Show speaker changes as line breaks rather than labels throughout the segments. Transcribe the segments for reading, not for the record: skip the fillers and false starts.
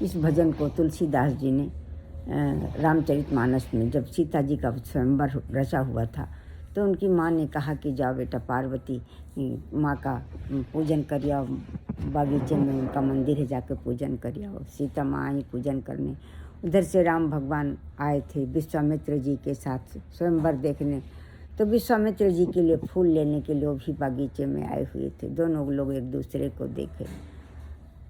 इस भजन को तुलसीदास जी ने रामचरितमानस में जब सीता जी का स्वयंवर रचा हुआ था तो उनकी माँ ने कहा कि जाओ बेटा पार्वती माँ का पूजन कर आओ, बागीचे में उनका मंदिर है जाकर पूजन कर आओ। सीता माँ आई पूजन करने। उधर से राम भगवान आए थे विश्वामित्र जी के साथ स्वयंवर देखने, तो विश्वामित्र जी के लिए फूल लेने के लिए वो भी बागीचे में आए हुए थे। दोनों लोग एक दूसरे को देखे,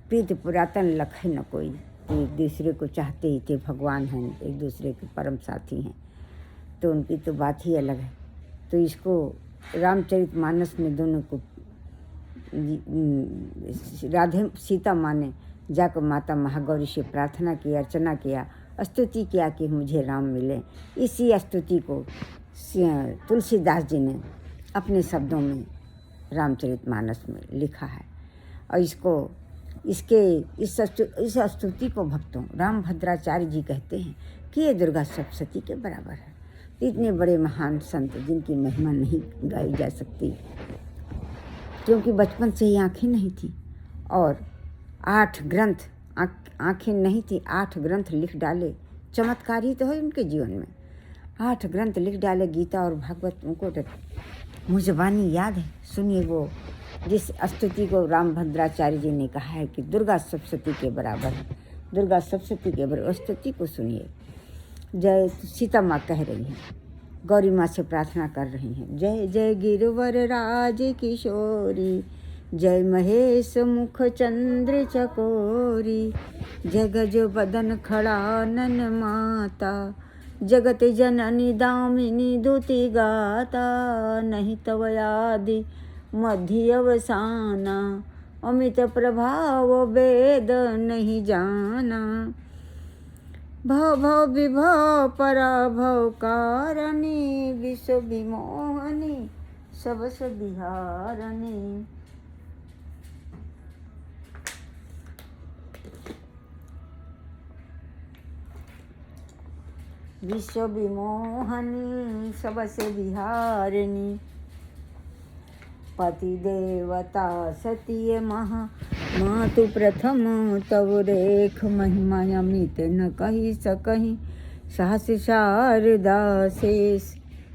प्रीत पुरातन लखे न कोई, तो एक दूसरे को चाहते ही थे, भगवान हैं एक दूसरे के परम साथी हैं, तो उनकी तो बात ही अलग है। तो इसको रामचरितमानस में दोनों को राधे सीता माँ ने जाकर माता महागौरी से प्रार्थना की, अर्चना किया, स्तुति किया कि मुझे राम मिले। इसी स्तुति को तुलसीदास जी ने अपने शब्दों में रामचरितमानस में लिखा है। और इस स्तुति को भक्तों रामभद्राचार्य जी कहते हैं कि ये दुर्गा सप्तशती के बराबर है। इतने बड़े महान संत जिनकी महिमा नहीं गाई जा सकती, क्योंकि बचपन से ही आँखें नहीं थी और 8 ग्रंथ आँखें नहीं थी, 8 ग्रंथ लिख डाले। चमत्कार ही तो है उनके जीवन में, 8 ग्रंथ लिख डाले, गीता और भागवत। उनको मुझबानी याद है। सुनिए वो जिस स्तुति को रामभद्राचार्य जी ने कहा है कि दुर्गा सप्तशती के बराबर है, दुर्गा सप्तशती के बराबर, स्तुति को सुनिए। जय सीता माँ कह रही हैं, गौरी माँ से प्रार्थना कर रही हैं, जय जय गिरवर राज किशोरी, जय महेश मुख चंद्र चकोरी, जगज बदन खड़ा नन माता, जगत जननी दामिनी दुति गाता, नहीं तव आदि मध्य अवसाना, अमित प्रभाव वेद नहीं जाना, भव भव विभव पराभव कारिणी, विश्व विमोहनी सबस बिहारणी। विश्व विमोहनी सबस बिहारिणी, पति देवता सतीय महा, मातु प्रथम तव रेख, महिमा अमित न कही सकहीं, सहस शारदा शेष,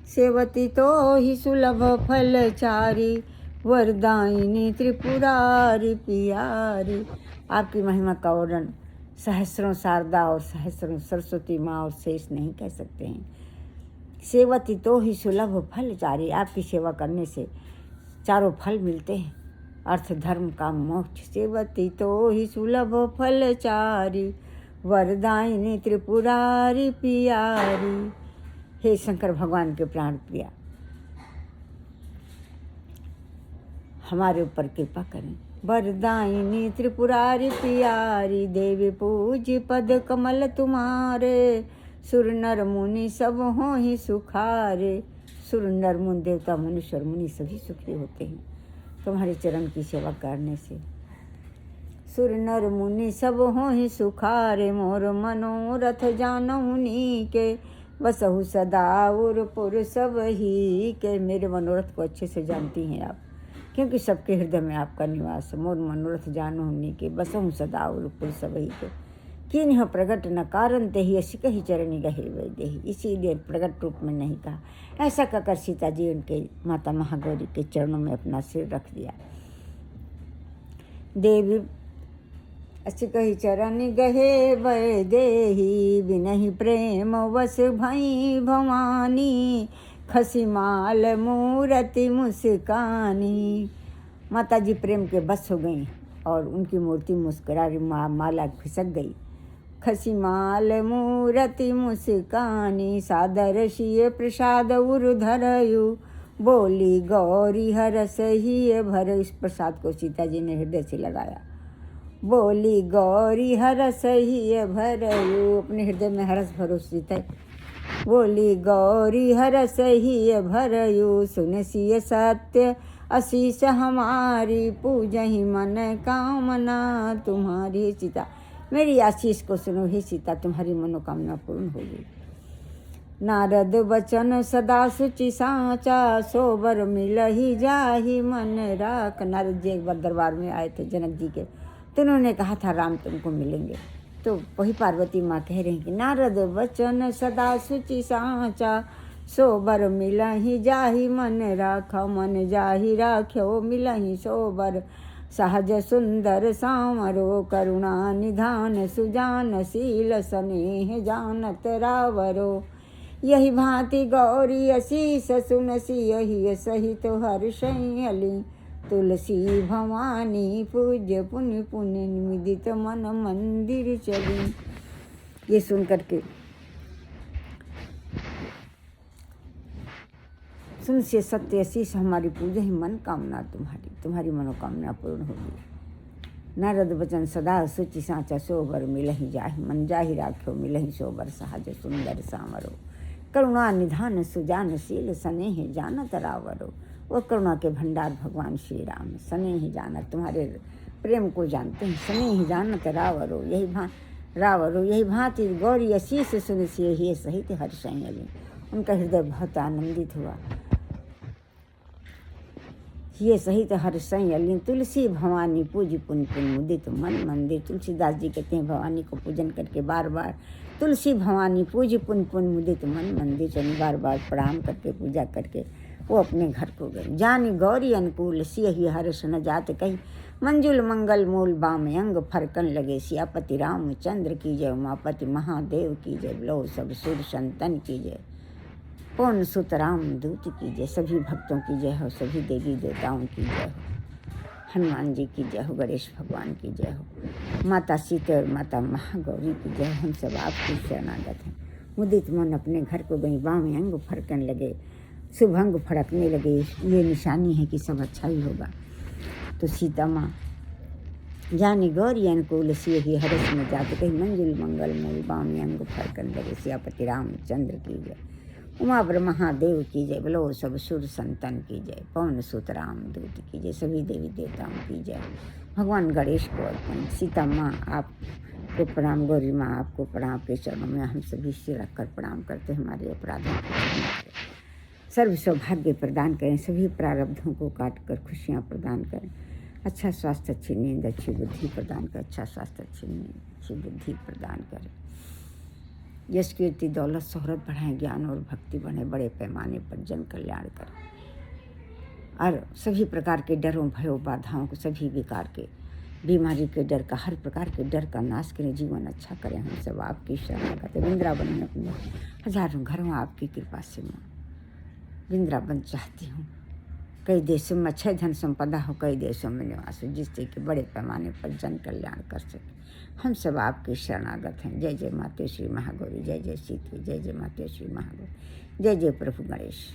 सेवती तो ही सुलभ फलचारी, वरदायिनी त्रिपुरारी पियारी। आपकी महिमा का वर्णन सहस्रों शारदा और सहस्रों सरस्वती माँ और शेष नहीं कह सकते हैं। सेवती तो ही सुलभ फलचारी, आपकी सेवा करने से चारों फल मिलते हैं, अर्थ धर्म का मोक्ष। सेवती तो ही सुलभ फलचारी, वरदायिनी त्रिपुरारी पियारी। हे शंकर भगवान के प्राण प्रिया, हमारे ऊपर कृपा करें। वरदायिनी त्रिपुरारी पियारी, देवी पूज्य पद कमल तुम्हारे, सुर नर मुनि सब हो ही सुखारे। सुर नर मुनि देवता मनुष्य और मुनि सभी सुखी होते हैं तुम्हारे चरण की सेवा करने से। सुर नर मुनि सब हो ही सुखारे, मोर मनोरथ जानौनी के, बसहु सदा उरपुर सब ही के। मेरे मनोरथ को अच्छे से जानती हैं आप, क्योंकि सबके हृदय में आपका निवास। मोर मनोरथ जानौनी के, बसहु सदा उरपुर सब ही के। किन्ह प्रगट न कारण देहि, ऐसी कही चरणी गहे वै देहि। इसीलिए प्रगट रूप में नहीं कहा। ऐसा कहकर सीता जी उनके माता महागौरी के चरणों में अपना सिर रख दिया। देवी ऐसी कही चरणी गहे वै देहि, बिनहि प्रेम वस भई भवानी, खसी माल मूरति मुस्कानी। माता जी प्रेम के बस हो गई और उनकी मूर्ति मुस्कुरा रही, माला खिसक गई। खसी माल मूरति मुस्कानी, सादर शिय प्रसाद उर धरयु, बोली गौरी हरस ही भर। इस प्रसाद को सीता जी ने हृदय से लगाया। बोली गौरी हरस ही भरयु, अपने हृदय में हरस भरो सीता। बोली गौरी हरस ही भरयु, सुन सिय सत्य आशीष हमारी, पूजहि मन कामना तुम्हारी। सीता मेरी आशीष को सुनो, ही सीता तुम्हारी मनोकामना पूर्ण होगी। नारद वचन सदा सुचि साचा, सोबर मिलहि जाहि मन राख। नारद जी एक बार दरबार में आए थे जनक जी के, तो उन्होंने कहा था राम तुमको मिलेंगे, तो वही पार्वती माँ कह रही कि नारद वचन सदा सुचि साचा, सोबर मिलहि जाहि मन राखा, मन जाहि राख्यो मिलहि सोबर, सहज सुंदर सामरो करुणा निधान, सुजान शील स्नेह जानत रावरो, यही भांति गौरी असीस सुनसी, यही सहित हर्षयली, तुलसी भवानी पूज्य पुण्य पुण्य निमिदित मन मंदिर चली। ये सुन करके सुन से सत्य असीस हमारी पूजा ही मन कामना तुम्हारी मनोकामना पूर्ण होगी। नारद वचन सदा सुचि साचा, सोबर मिलहि जाहि मन जाहि राख्यो मिलहि सोबर, सहज सुंदर सामरो करुणा निधान, सुजान शील स्नेह जानत रावरो। वो करुणा के भंडार भगवान श्री राम, स्नेह जानत तुम्हारे प्रेम को जानते हैं, स्नेह जानत रावरो, यही भांति गौरी असीस सुनसी, यही सहित हर्षयली। उनका हृदय बहुत आनंदित हुआ। ये सहित हर्षयली, तुलसी भवानी पूज पुन पुन मुदित मन मंदिर। तुलसीदास जी कहते हैं भवानी को पूजन करके बार बार तुलसी भवानी पूज पुन पुन मुदित मन मंदिर, यानी बार बार प्रणाम करके पूजा करके वो अपने घर को गए। जानी गौरी अनुकूल सियहि हर्ष न जात कही, मंजुल मंगल मूल बाम अंग फरकन लगे, सियापति रामचंद्र की जय, उमापति महादेव की जय, लो सब सुर संतन की जय, पौन सुत राम दूत की जय, सभी भक्तों की जय हो, सभी देवी देवताओं की जय हो, हनुमान जी की जय हो, गणेश भगवान की जय हो, माता सीता और माता महागौरी की जय। हम सब आपकी शरणागत हैं। मुदित मन अपने घर को गई, बाम अंग फरकन लगे, शुभ अंग फड़कने लगे। ये निशानी है कि सब अच्छा ही होगा। तो सीता माँ जानी गौरी अनुकूल सियहि हर्ष न जात कही, मंजुल मंगल मूल बाम अंग फरकन लगे, सियापति रामचंद्र की जय, उमा महादेव की जय, बोलो सब सुर संतन की जय, पवन सुत राम दूत की जय, सभी देवी देवताओं की जय। भगवान गणेश को अर्पण। सीता माँ आपको प्रणाम, गौरी माँ आपको प्रणाम, के चरणों में हम सभी सिर रखकर प्रणाम करते, हमारे अपराधों को क्षमा करें, सर्व सौभाग्य प्रदान करें, सभी प्रारब्धों को काट कर खुशियाँ प्रदान करें, अच्छा स्वास्थ्य, अच्छी नींद, अच्छी बुद्धि प्रदान करें, अच्छा स्वास्थ्य, अच्छी नींद, अच्छी बुद्धि प्रदान करें, यश कीर्ति दौलत शोहरत बढ़ाएं, ज्ञान और भक्ति बढ़े, बड़े पैमाने पर जन कल्याण करें, और सभी प्रकार के डरों भयों बाधाओं को, सभी विकार के बीमारी के डर का, हर प्रकार के डर का नाश करें, जीवन अच्छा करें। हम सब आपकी शरणागत। वृंदावन में अपने हजारों घरों आपकी कृपा से मैं वृंदावन चाहती हूँ। कई देशों में अच्छे धन संपदा हो, कई देशों में निवास हो, जिससे कि बड़े पैमाने पर जन कल्याण कर सके। हम सब आपके शरणागत हैं। जय जय माते श्री महागौरी, जय जय सीते, जय जय माते श्री महागौरी, जय जय प्रभु गणेश।